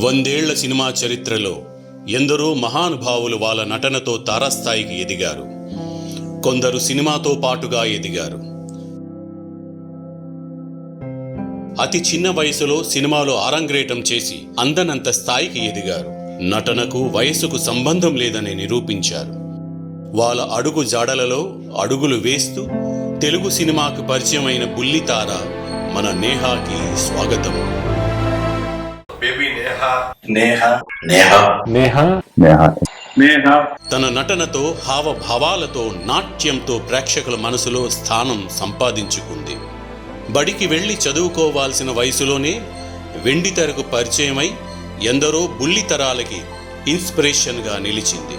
వందేళ్ల సినిమా చరిత్రలో ఎందరో మహానుభావులు వాళ్ళ నటనతో తారాస్థాయికి ఎదిగారు. కొందరు సినిమాతో పాటుగా ఎదిగారు. అతి చిన్న వయసులో సినిమాలో ఆరంగేటం చేసి అందనంత స్థాయికి ఎదిగారు. నటనకు వయసుకు సంబంధం లేదని నిరూపించారు. వాళ్ళ అడుగు జాడలలో అడుగులు వేస్తూ తెలుగు సినిమాకు పరిచయమైన బుల్లితార మన నేహాకి స్వాగతం. తన నటనతో హావభావాలతో నాట్యంతో ప్రేక్షకుల మనసులో స్థానం సంపాదించుకుంది. బడికి వెళ్లి చదువుకోవాల్సిన వయసులోనే వెండితెరకు పరిచయమై ఎందరో బుల్లితరాలకి ఇన్స్పిరేషన్గా నిలిచింది.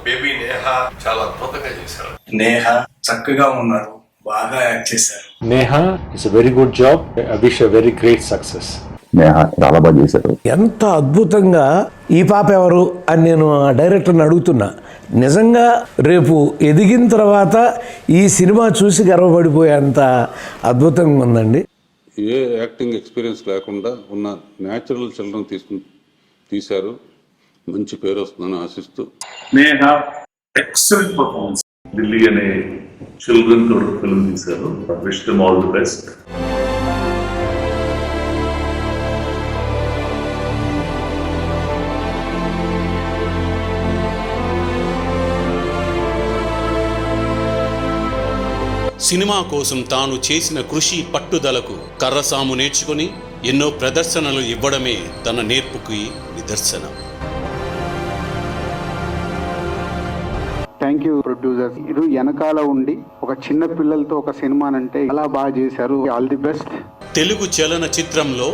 బేబీ నేహ చాలా అద్భుతంగా చేశారు. నేహ చక్కగా ఉన్నారు, బాగా యాక్ట్ చేశారు. Neha it's very good job. I wish a very great success. Neha చాలా బాగా చేశారు. ఎంత అద్భుతంగా ఈ పాప ఎవరు అని నేను ఆ డైరెక్టర్ని అడుగుతున్నా. నిజంగా రేపు ఎదిగిన తర్వాత ఈ సినిమా చూసి గర్వపడిపోయేంత అద్భుతంగా ఉందండి. ఏ యాక్టింగ్ ఎక్స్పీరియన్స్ లేకుండా ఉన్న న్యాచురల్ చిల్డ్రన్ తీశారు. మంచి పేరు వస్తుందని ఆశిస్తూ నేహ ఎక్సలెంట్ పర్ఫార్మెన్స్. ఢిల్లీ అనే చిల్డ్రన్ తోడు ఫిల్మ్ తీశారు. Wish them all the best. Cinema కోసం తాను చేసిన కృషి పట్టుదలకు కర్రసాము నేర్చుకుని ఎన్నో ప్రదర్శనలు ఇవ్వడమే తన నేర్పుకి నిదర్శనం. Thank you producer. ఇది వెనకాల ఉండి ఒక చిన్న పిల్లలతో ఒక సినిమానంటే చాలా బాగా చేశారు. All the best. తెలుగు చలన చిత్రంలో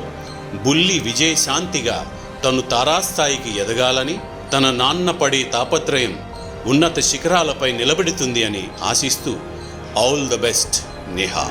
బుల్లి విజయశాంతిగా తను తారాస్థాయికి ఎదగాలని, తన నాన్న పడే తాపత్రయం ఉన్నత శిఖరాలపై నిలబెడుతుంది అని ఆశిస్తూ ఆల్ ద బెస్ట్ నేహా.